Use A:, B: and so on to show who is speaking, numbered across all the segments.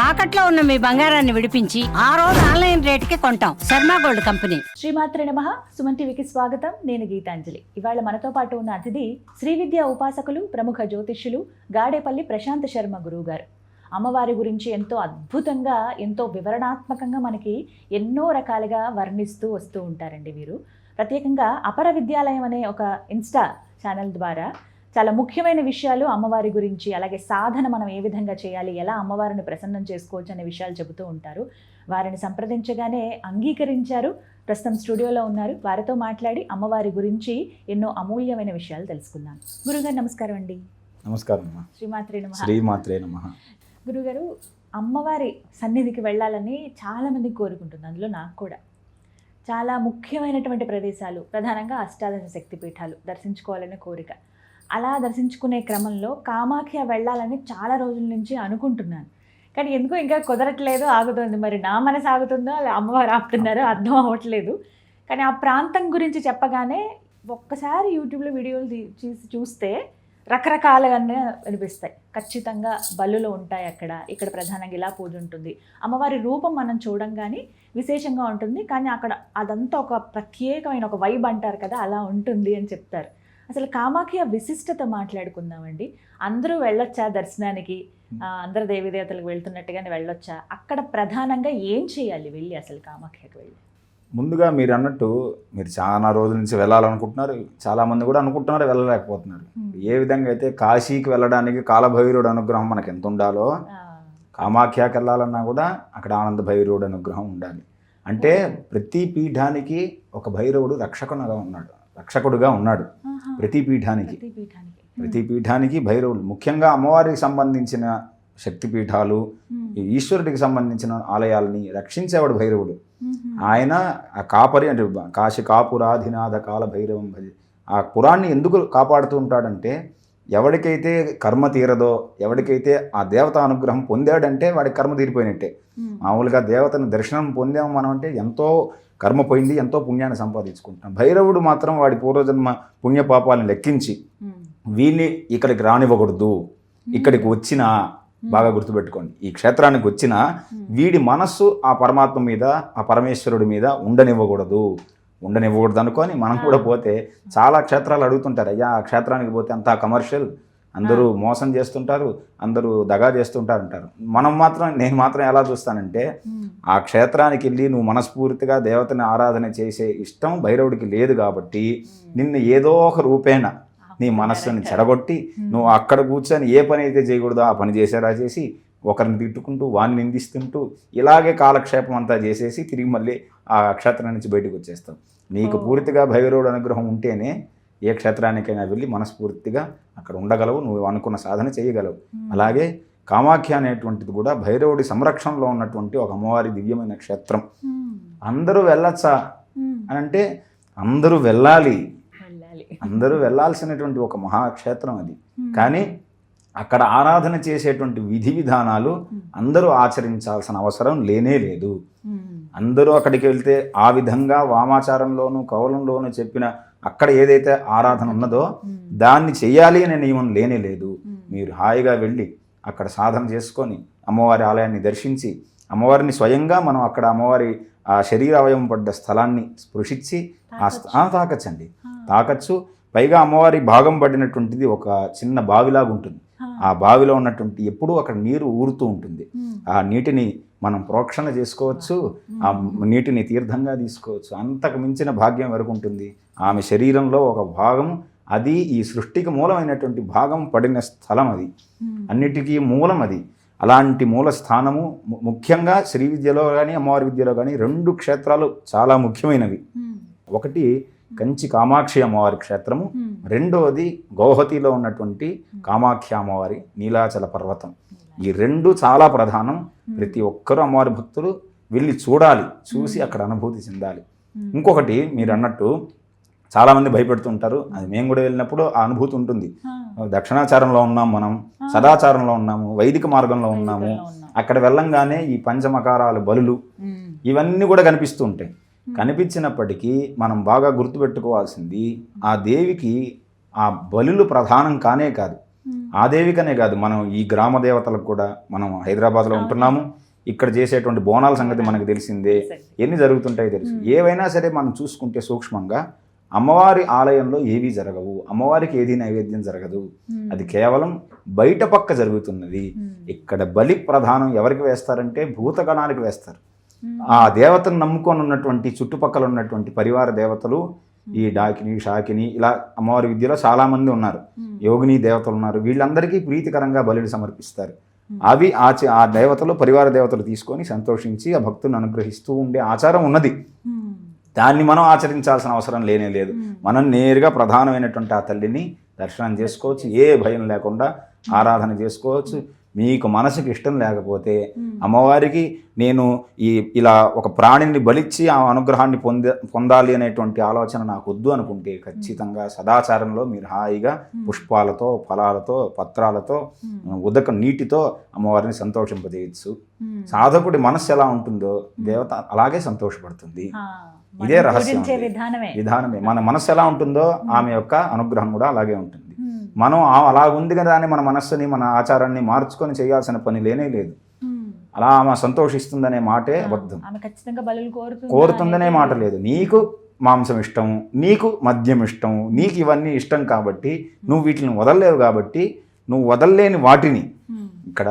A: తాకట్లో ఉన్న మీ బంగారాన్ని విడిపించి ఆ రోజు ఆన్లైన్ రేటుకి కొంటాం. Sharma gold company.
B: శ్రీమాత్రే నమః. సుమన్ టీవీకి స్వాగతం. నేను గీతాంజలి. ఇవాళ మనతో పాటు ఉన్న అతిథి శ్రీ విద్యా ఉపాసకులు, ప్రముఖ జ్యోతిష్యులు గాడేపల్లి ప్రశాంత్ శర్మ గురువు గారు. అమ్మవారి గురించి ఎంతో అద్భుతంగా, ఎంతో వివరణాత్మకంగా మనకి ఎన్నో రకాలుగా వర్ణిస్తూ వస్తూ ఉంటారండి వీరు. ప్రత్యేకంగా అపర విద్యాలయం అనే ఒక ఇన్స్టా ఛానల్ ద్వారా చాలా ముఖ్యమైన విషయాలు అమ్మవారి గురించి, అలాగే సాధన మనం ఏ విధంగా చేయాలి, ఎలా అమ్మవారిని ప్రసన్నం చేసుకోవచ్చు అనే విషయాలు చెబుతూ ఉంటారు. వారిని సంప్రదించగానే అంగీకరించారు. ప్రస్తుతం స్టూడియోలో ఉన్నారు. వారితో మాట్లాడి అమ్మవారి గురించి ఎన్నో అమూల్యమైన విషయాలు తెలుసుకుందాం. గురుగారు నమస్కారం అండి.
C: నమస్కారం అమ్మా.
B: శ్రీమాత్రే నమః.
C: శ్రీమాత్రే నమః.
B: గురుగారు, అమ్మవారి సన్నిధికి వెళ్ళాలని చాలామంది కోరుకుంటుంది, అందులో నాకు కూడా. చాలా ముఖ్యమైనటువంటి ప్రదేశాలు, ప్రధానంగా అష్టాదశ శక్తిపీఠాలు దర్శించుకోవాలనే కోరిక. అలా దర్శించుకునే క్రమంలో కామాఖ్య వెళ్ళాలని చాలా రోజుల నుంచి అనుకుంటున్నాను. కానీ ఎందుకో ఇంకా కుదరట్లేదు, ఆగుతుంది. మరి నా మనసు ఆగుతుందో అమ్మవారు ఆపుతున్నారో అర్థం అవ్వట్లేదు. కానీ ఆ ప్రాంతం గురించి చెప్పగానే ఒక్కసారి యూట్యూబ్లో వీడియోలు చూస్తే రకరకాలుగానే అనిపిస్తాయి. ఖచ్చితంగా బలులు ఉంటాయి అక్కడ. ఇక్కడ ప్రధానంగా ఇలా పూజ ఉంటుంది. అమ్మవారి రూపం మనం చూడంగానే విశేషంగా ఉంటుంది. కానీ అక్కడ అదంతా ఒక ప్రత్యేకమైన ఒక వైబ్ అంటారు కదా, అలా ఉంటుంది అని చెప్తారు. అసలు కామాఖ్య విశిష్టత మాట్లాడుకుందామండి. అందరూ వెళ్ళొచ్చా దర్శనానికి? అందరు దేవతలకు వెళ్తున్నట్టుగానే వెళ్ళొచ్చా? అక్కడ ప్రధానంగా ఏం చేయాలి వెళ్ళి, అసలు కామాఖ్యకి వెళ్ళి?
C: ముందుగా మీరు అన్నట్టు మీరు చాలా రోజుల నుంచి వెళ్ళాలనుకుంటున్నారు. చాలామంది కూడా అనుకుంటున్నారు, వెళ్ళలేకపోతున్నారు. ఏ విధంగా అయితే కాశీకి వెళ్ళడానికి కాలభైరవుడు అనుగ్రహం మనకు ఎంత ఉండాలో, కామాఖ్యకి వెళ్ళాలన్నా కూడా అక్కడ ఆనంద భైరవుడు అనుగ్రహం ఉండాలి. అంటే ప్రతి పీఠానికి ఒక భైరవుడు రక్షకుడుగా ఉన్నాడు. ప్రతి పీఠానికి భైరవులు, ముఖ్యంగా అమ్మవారికి సంబంధించిన శక్తిపీఠాలు, ఈశ్వరుడికి సంబంధించిన ఆలయాలని రక్షించేవాడు భైరవుడు. ఆయన ఆ కాపరి అంటే కాశీ కాపురాధినాథ కాల భైరవం భజ. ఆ పురాన్ని ఎందుకు కాపాడుతూ ఉంటాడంటే, ఎవరికైతే కర్మ తీరదో, ఎవరికైతే ఆ దేవత అనుగ్రహం పొందాడంటే వాడికి కర్మ తీరిపోయినట్టే. మామూలుగా దేవతను దర్శనం పొందాము మనం అంటే ఎంతో కర్మ పోయింది, ఎంతో పుణ్యాన్ని సంపాదించుకుంటున్నాం. భైరవుడు మాత్రం వాడి పూర్వజన్మ పుణ్యపాపాలను లెక్కించి వీళ్ళని ఇక్కడికి రానివ్వకూడదు, ఇక్కడికి వచ్చినా బాగా గుర్తుపెట్టుకోండి, ఈ క్షేత్రానికి వచ్చిన వీడి మనస్సు ఆ పరమాత్మ మీద, ఆ పరమేశ్వరుడి మీద ఉండనివ్వకూడదు అనుకొని మనం కూడా పోతే చాలా క్షేత్రాలు అడుగుతుంటారు, అయ్యా ఆ క్షేత్రానికి పోతే అంతా కమర్షియల్, అందరూ మోసం చేస్తుంటారు, అందరూ దగా చేస్తుంటారు అంటారు. నేను మాత్రం ఎలా చూస్తానంటే, ఆ క్షేత్రానికి వెళ్ళి నువ్వు మనస్ఫూర్తిగా దేవతని ఆరాధన చేసే ఇష్టం భైరవుడికి లేదు కాబట్టి నిన్ను ఏదో ఒక రూపేణ నీ మనస్సుని చెడగొట్టి నువ్వు అక్కడ కూర్చొని ఏ పని అయితే చేయకూడదో ఆ పని చేసేలా చేసి, ఒకరిని తిట్టుకుంటూ వాడిని నిందిస్తుంటూ ఇలాగే కాలక్షేపం అంతా చేసేసి తిరిగి మళ్ళీ ఆ క్షేత్రం నుంచి బయటకు వచ్చేస్తాం. నీకు పూర్తిగా భైరవుడు అనుగ్రహం ఉంటేనే ఏ క్షేత్రానికైనా వెళ్ళి మనస్ఫూర్తిగా అక్కడ ఉండగలవు, నువ్వు అనుకున్న సాధన చేయగలవు. అలాగే కామాఖ్య అనేటువంటిది కూడా భైరవుడి సంరక్షణలో ఉన్నటువంటి ఒక అమ్మవారి దివ్యమైన క్షేత్రం. అందరూ వెళ్ళొచ్చా అని అంటే అందరూ వెళ్ళాల్సినటువంటి ఒక మహాక్షేత్రం అది. కానీ అక్కడ ఆరాధన చేసేటువంటి విధి విధానాలు అందరూ ఆచరించాల్సిన అవసరం లేనే లేదు. అందరూ అక్కడికి వెళ్తే ఆ విధంగా వామాచారంలోనూ కౌలంలోనూ చెప్పిన అక్కడ ఏదైతే ఆరాధన ఉన్నదో దాన్ని చెయ్యాలి అనే నియమం లేనే లేదు. మీరు హాయిగా వెళ్ళి అక్కడ సాధన చేసుకొని అమ్మవారి ఆలయాన్ని దర్శించి, అమ్మవారిని స్వయంగా మనం అక్కడ అమ్మవారి ఆ శరీర అవయవం పడ్డ స్థలాన్ని స్పృశించి తాకచ్చు. పైగా అమ్మవారి భాగం పడినటువంటిది ఒక చిన్న బావిలాగా ఉంటుంది. ఆ బావిలో ఉన్నటువంటి ఎప్పుడూ అక్కడ నీరు ఊరుతూ ఉంటుంది. ఆ నీటిని మనం ప్రోక్షణ చేసుకోవచ్చు, ఆ నీటిని తీర్థంగా తీసుకోవచ్చు. అంతకు మించిన భాగ్యం వరకు ఉంటుంది. ఆమె శరీరంలో ఒక భాగం, అది ఈ సృష్టికి మూలమైనటువంటి భాగం పడిన స్థలం, అది అన్నిటికీ మూలం. అది అలాంటి మూల స్థానము. ముఖ్యంగా శ్రీ విద్యలో కానీ అమ్మవారి విద్యలో కానీ 2 క్షేత్రాలు చాలా ముఖ్యమైనవి. ఒకటి కంచి కామాక్షి అమ్మవారి క్షేత్రము, రెండవది గౌహతిలో ఉన్నటువంటి కామాఖ్య అమ్మవారి నీలాచల పర్వతం. ఈ 2 చాలా ప్రధానం. ప్రతి ఒక్కరూ అమ్మవారి భక్తులు వెళ్ళి చూడాలి, చూసి అక్కడ అనుభూతి చెందాలి. ఇంకొకటి మీరు అన్నట్టు చాలామంది భయపెడుతుంటారు, అది మేము కూడా వెళ్ళినప్పుడు ఆ అనుభూతి ఉంటుంది. దక్షిణాచారంలో ఉన్నాం, మనం సదాచారంలో ఉన్నాము, వైదిక మార్గంలో ఉన్నాము. అక్కడ వెళ్ళంగానే ఈ పంచమకారాలు బలులు ఇవన్నీ కూడా కనిపిస్తూ ఉంటాయి. కనిపించినప్పటికీ మనం బాగా గుర్తుపెట్టుకోవాల్సింది, ఆ దేవికి ఆ బలులు ప్రధానం కానే కాదు. ఆ దేవికనే కాదు, మనం ఈ గ్రామ దేవతలకు కూడా, మనం హైదరాబాద్లో ఉంటున్నాము, ఇక్కడ చేసేటువంటి బోనాల సంగతి మనకు తెలిసిందే, ఎన్ని జరుగుతుంటాయో తెలుసు. ఏవైనా సరే మనం చూసుకుంటే సూక్ష్మంగా అమ్మవారి ఆలయంలో ఏవీ జరగవు, అమ్మవారికి ఏది నైవేద్యం జరగదు, అది కేవలం బయట పక్క జరుగుతున్నది. ఇక్కడ బలి ప్రధానం ఎవరికి వేస్తారంటే భూతగణానికి వేస్తారు. ఆ దేవతను నమ్ముకొని ఉన్నటువంటి చుట్టుపక్కల ఉన్నటువంటి పరివార దేవతలు, ఈ డాకిని షాకిని ఇలా అమ్మవారి విద్యలో చాలామంది ఉన్నారు, యోగిని దేవతలు ఉన్నారు, వీళ్ళందరికీ ప్రీతికరంగా బలులు సమర్పిస్తారు. అవి ఆ దేవతలు పరివార దేవతలు తీసుకొని సంతోషించి ఆ భక్తులను అనుగ్రహిస్తూ ఉండే ఆచారం ఉన్నది. దాన్ని మనం ఆచరించాల్సిన అవసరం లేనే లేదు. మనం నేరుగా ప్రధానమైనటువంటి ఆ తల్లిని దర్శనం చేసుకోవచ్చు, ఏ భయం లేకుండా ఆరాధన చేసుకోవచ్చు. మీకు మనసుకి ఇష్టం లేకపోతే అమ్మవారికి నేను ఇలా ఒక ప్రాణిని బలిచ్చి ఆ అనుగ్రహాన్ని పొందాలి అనేటువంటి ఆలోచన నాకు వద్దు అనుకుంటే ఖచ్చితంగా సదాచారంలో మీరు హాయిగా పుష్పాలతో, ఫలాలతో, పత్రాలతో, ఉదక నీటితో అమ్మవారిని సంతోషింపజేయచ్చు. సాధకుడి మనస్సు ఎలా ఉంటుందో దేవత అలాగే సంతోషపడుతుంది. ఇదే రహస్యం, విధానమే. మన మనస్సు ఎలా ఉంటుందో ఆమె యొక్క అనుగ్రహం కూడా అలాగే ఉంటుంది. మనం అలా ఉంది కదా అని మన మనస్సుని, మన ఆచారాన్ని మార్చుకొని చేయాల్సిన పని లేనే లేదు. అలా ఆమె సంతోషిస్తుందనే మాటే అబద్ధం. కోరుతుందనే మాట లేదు. నీకు మాంసం ఇష్టం, నీకు మద్యం ఇష్టం, నీకు ఇవన్నీ ఇష్టం కాబట్టి నువ్వు వీటిని వదలలేవు. కాబట్టి నువ్వు వదలలేని వాటిని, ఇక్కడ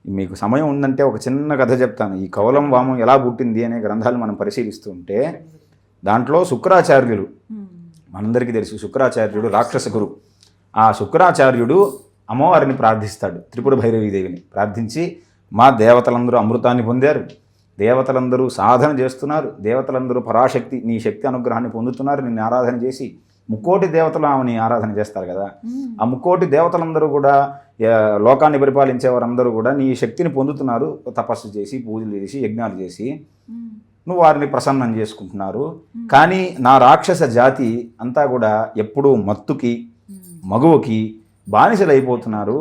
C: మీకు సమయం ఉందంటే ఒక చిన్న కథ చెప్తాను. ఈ కౌలం వామం ఎలా పుట్టింది అనే గ్రంథాలు మనం పరిశీలిస్తూ ఉంటే దాంట్లో శుక్రాచార్యులు, మనందరికీ తెలుసు, శుక్రాచార్యుడు రాక్షస గురు. ఆ శుక్రాచార్యుడు అమ్మవారిని ప్రార్థిస్తాడు, త్రిపుర భైరవీదేవిని ప్రార్థించి, మా దేవతలందరూ అమృతాన్ని పొందారు, దేవతలందరూ సాధన చేస్తున్నారు, దేవతలందరూ పరాశక్తి నీ శక్తి అనుగ్రహాన్ని పొందుతున్నారు, నిన్ను ఆరాధన చేసి, ముక్కోటి దేవతలు ఆమెని ఆరాధన చేస్తారు కదా, ఆ ముక్కోటి దేవతలందరూ కూడా, లోకాన్ని పరిపాలించే వారందరూ కూడా నీ శక్తిని పొందుతున్నారు, తపస్సు చేసి, పూజలు చేసి, యజ్ఞాలు చేసి నువ్వు వారిని ప్రసన్నం చేసుకుంటున్నారు. కానీ నా రాక్షస జాతి అంతా కూడా ఎప్పుడూ మత్తుకి, మగువకి బానిసలు అయిపోతున్నారు.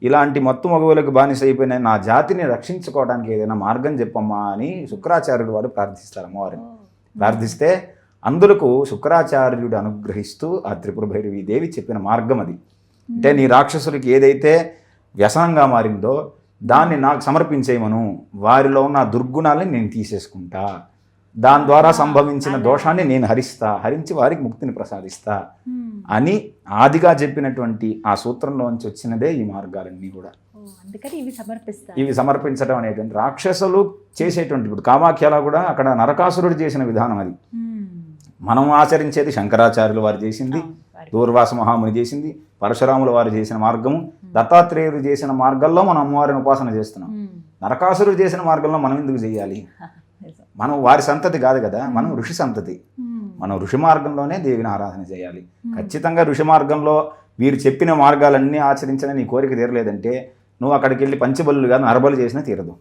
C: ఇలాంటి మత్తు మగువులకు బానిస అయిపోయిన నా జాతిని రక్షించుకోవడానికి ఏదైనా మార్గం చెప్పమ్మా అని శుక్రాచార్యుడు వారు ప్రార్థిస్తారు అమ్మవారిని. ప్రార్థిస్తే అందులకు శుక్రాచార్యుడు అనుగ్రహిస్తూ ఆ త్రిపుర భైరవీ దేవి చెప్పిన మార్గం అది. అంటే నీ రాక్షసులకి ఏదైతే వ్యసనంగా మారిందో దాన్ని నాకు సమర్పించేయమను, వారిలో ఉన్న దుర్గుణాలని నేను తీసేసుకుంటా, దాని ద్వారా సంభవించిన దోషాన్ని నేను హరించి వారికి ముక్తిని ప్రసాదిస్తా అని ఆదిగా చెప్పినటువంటి ఆ సూత్రంలోంచి వచ్చినదే ఈ మార్గాలన్నీ కూడా. ఇవి సమర్పించడం అనేటువంటి రాక్షసులు చేసేటువంటి, ఇప్పుడు కామాఖ్యలో కూడా అక్కడ నరకాసురుడు చేసిన విధానం అది. మనం ఆచరించేది శంకరాచార్యులు వారు చేసింది, దూర్వాస మహాముని చేసింది, పరశురాముల వారు చేసిన మార్గము, దత్తాత్రేయుడు చేసిన మార్గాల్లో మనం అమ్మవారిని ఉపాసన చేస్తున్నాం. నరకాసురుడు చేసిన మార్గంలో మనం ఎందుకు చేయాలి? మనం వారి సంతతి కాదు కదా, మనం ఋషి సంతతి. మనం ఋషి మార్గంలోనే దేవిని ఆరాధన చేయాలి. ఖచ్చితంగా ఋషి మార్గంలో వీరు చెప్పిన మార్గాలన్నీ ఆచరించిన నీ కోరిక తీరలేదంటే నువ్వు అక్కడికి వెళ్ళి పంచబలులు కాదు నరబలు చేసినా తీరదు.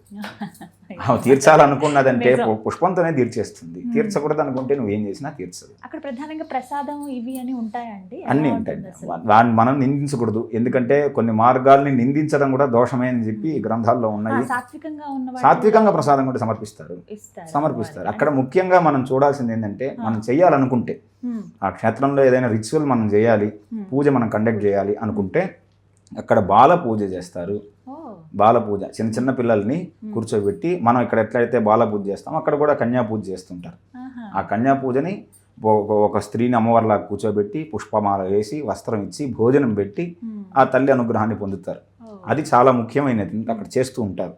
C: తీర్చాలనుకున్నదంటే పుష్పంతోనే తీర్చేస్తుంది, తీర్చకూడదు అనుకుంటే నువ్వేం చేసినా తీర్చదు.
B: అక్కడ ప్రధానంగా ప్రసాదం ఇవి అని ఉంటాయండి,
C: అన్నీ ఉంటాయి. వాటిని మనం నిందించకూడదు, ఎందుకంటే కొన్ని మార్గాల్ని నిందించడం కూడా దోషమే అని చెప్పి గ్రంథాల్లో ఉన్నాయి. సాత్వికంగా ప్రసాదం కూడా సమర్పిస్తారు. అక్కడ ముఖ్యంగా మనం చూడాల్సింది ఏంటంటే, మనం చెయ్యాలనుకుంటే ఆ క్షేత్రంలో ఏదైనా రిచువల్ మనం చేయాలి, పూజ మనం కండక్ట్ చేయాలి అనుకుంటే అక్కడ బాల పూజ చేస్తారు. బాల పూజ చిన్న చిన్న పిల్లల్ని కూర్చోబెట్టి, మనం ఇక్కడ ఎట్లయితే బాల పూజ చేస్తామో అక్కడ కూడా కన్యా పూజ చేస్తుంటారు. ఆ కన్యా పూజని ఒక స్త్రీని అమ్మవారిలాగా కూర్చోబెట్టి పుష్పమాల వేసి వస్త్రం ఇచ్చి భోజనం పెట్టి ఆ తల్లి అనుగ్రహాన్ని పొందుతారు. అది చాలా ముఖ్యమైనది, అక్కడ చేస్తూ ఉంటారు.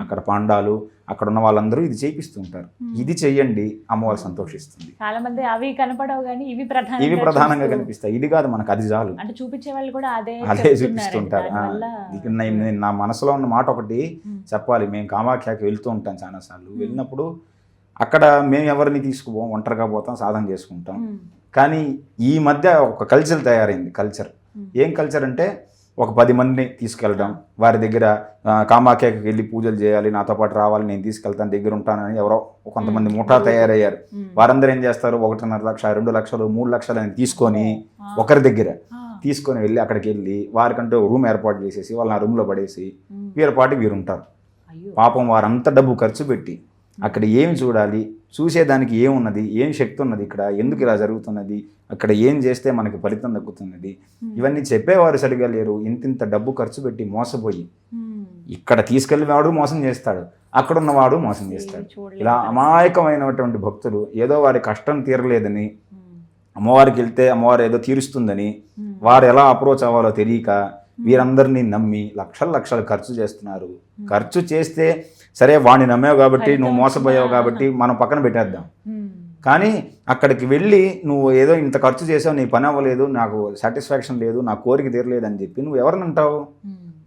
C: అక్కడ పాండాలు అక్కడ ఉన్న వాళ్ళందరూ ఇది చేయిస్తూ ఉంటారు. ఇది చెయ్యండి, అమ్మవారు సంతోషిస్తుంది.
B: చాలా మంది అవి కనపడవు కానీ ఇవి
C: ప్రధానంగా కనిపిస్తాయి. ఇది కాదు మనకు, అది చాలు.
B: అంటే చూపించే వాళ్ళు కూడా అదే
C: చూపిస్తుంటారు. నా మనసులో ఉన్న మాట ఒకటి చెప్పాలి. మేము కామాఖ్యకి వెళ్తూ ఉంటాం చాలాసార్లు. వెళ్ళినప్పుడు అక్కడ మేము ఎవరిని తీసుకుపోం, ఒంటరిగా పోతాం, సాధన చేసుకుంటాం. కానీ ఈ మధ్య ఒక కల్చర్ తయారైంది. ఏం కల్చర్ అంటే, ఒక 10 మందిని తీసుకెళ్ళడం, వారి దగ్గర కామాఖ్యకి వెళ్ళి పూజలు చేయాలి, నాతో పాటు రావాలి, నేను తీసుకెళ్తాను, దగ్గర ఉంటానని ఎవరో కొంతమంది ముఠా తయారయ్యారు. వారందరూ ఏం చేస్తారు, 1.5 లక్ష, 2 లక్షలు, 3 లక్షలు అని తీసుకొని ఒకరి దగ్గర తీసుకొని వెళ్ళి అక్కడికి వెళ్ళి వారికంటే రూమ్ ఏర్పాటు చేసేసి వాళ్ళని ఆ రూమ్లో పడేసి వీరిపాటి వీరుంటారు. పాపం వారంతా డబ్బు ఖర్చు పెట్టి అక్కడ ఏమి చూడాలి, చూసేదానికి ఏమున్నది, ఏం శక్తి ఉన్నది, ఇక్కడ ఎందుకు ఇలా జరుగుతున్నది, అక్కడ ఏం చేస్తే మనకి ఫలితం దక్కుతున్నది, ఇవన్నీ చెప్పేవారు సరిగా లేరు. ఇంతింత డబ్బు ఖర్చు పెట్టి మోసపోయి ఇక్కడ తీసుకెళ్ళినవాడు మోసం చేస్తాడు, అక్కడ ఉన్నవాడు మోసం చేస్తాడు. ఇలా అమాయకమైనటువంటి భక్తులు ఏదో వారి కష్టం తీరలేదని అమ్మవారికి వెళ్తే అమ్మవారు ఏదో తీరుస్తుందని వారు ఎలా అప్రోచ్ అవ్వాలో తెలియక వీరందరినీ నమ్మి లక్షలు ఖర్చు చేస్తున్నారు. ఖర్చు చేస్తే సరే వాడిని నమ్మావు కాబట్టి, నువ్వు మోసపోయావు కాబట్టి మనం పక్కన పెట్టేద్దాం. కానీ అక్కడికి వెళ్ళి నువ్వు ఏదో ఇంత ఖర్చు చేసావు, నీ పని అవ్వలేదు, నాకు సాటిస్ఫాక్షన్ లేదు, నా కోరిక తీరలేదు అని చెప్పి నువ్వు ఎవరిని అంటావు?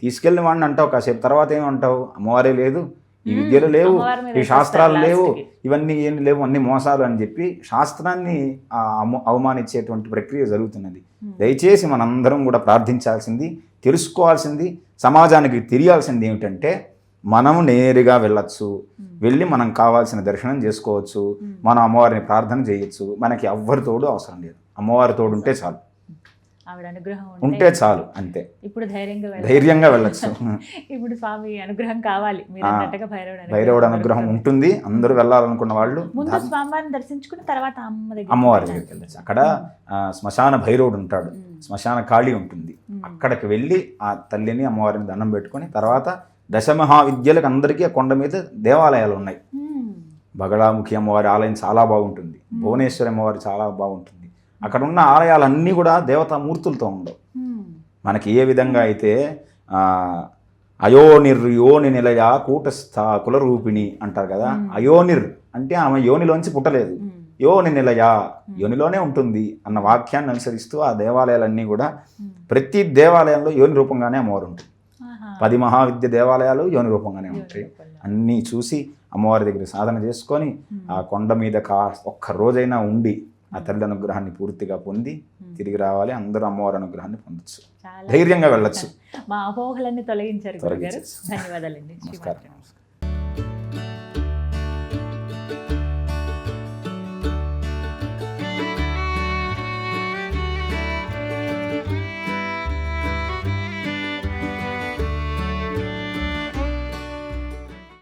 C: తీసుకెళ్ళిన వాడిని అంటావు. కాసేపు తర్వాత ఏమంటావు? అమ్మవారే లేదు, ఈ విద్యలు లేవు, ఈ శాస్త్రాలు లేవు, ఇవన్నీ ఏం లేవు, అన్ని మోసాలు అని చెప్పి శాస్త్రాన్ని అవమానించేటువంటి ప్రక్రియ జరుగుతున్నది. దయచేసి మనందరం కూడా ప్రార్థించాల్సింది, తెలుసుకోవాల్సింది, సమాజానికి తెలియాల్సింది ఏమిటంటే మనము నేరుగా వెళ్ళచ్చు, వెళ్ళి మనం కావాల్సిన దర్శనం చేసుకోవచ్చు, మనం అమ్మవారిని ప్రార్థన చేయొచ్చు. మనకి ఎవ్వరి తోడు అవసరం లేదు, అమ్మవారి తోడు ఉంటే చాలు,
B: ఆవిడ అనుగ్రహం
C: ఉంటే చాలు, అంతే.
B: ఇప్పుడు
C: ధైర్యంగా వెళ్ళచ్చు.
B: ఇప్పుడు స్వామి అనుగ్రహం కావాలి,
C: భైరవుడు అనుగ్రహం ఉంటుంది. అందరూ వెళ్ళాలనుకున్న వాళ్ళు
B: ముందు స్వామివారిని దర్శించుకుని తర్వాత
C: అమ్మవారి దగ్గరికి వెళ్ళచ్చు. అక్కడ శ్మశాన భైరవుడు ఉంటాడు, శ్మశాన కాళీ ఉంటుంది. అక్కడికి వెళ్ళి ఆ తల్లిని అమ్మవారిని దండం పెట్టుకొని తర్వాత దశమహావిద్యలకు అందరికీ ఆ కొండ మీద దేవాలయాలు ఉన్నాయి. బగళాముఖి అమ్మవారి ఆలయం చాలా బాగుంటుంది, భువనేశ్వరి అమ్మవారి చాలా బాగుంటుంది. అక్కడ ఉన్న ఆలయాలన్నీ కూడా దేవతామూర్తులతో ఉండవు. మనకి ఏ విధంగా అయితే అయోనిర్యోని నిలయ కూటస్థ కులరూపిణి అంటారు కదా, అయోనిర్ అంటే ఆమె యోనిలోంచి పుట్టలేదు, యోని నిలయ యోనిలోనే ఉంటుంది అన్న వాక్యాన్ని అనుసరిస్తూ ఆ దేవాలయాలన్నీ కూడా ప్రతి దేవాలయంలో యోని రూపంగానే అమ్మవారు ఉంటుంది. 10 మహావిద్య దేవాలయాలు యోని రూపంగానే ఉంటాయి. అన్నీ చూసి అమ్మవారి దగ్గర సాధన చేసుకొని ఆ కొండ మీద ఒక్క రోజైనా ఉండి ఆ తల్లి అనుగ్రహాన్ని పూర్తిగా పొంది తిరిగి రావాలి. అందరూ అమ్మవారి అనుగ్రహాన్ని పొందొచ్చు, ధైర్యంగా వెళ్ళొచ్చు.
B: మా అపోహలన్నీ తొలగించారు. ధన్యవాదాలండి.
C: నమస్కారం.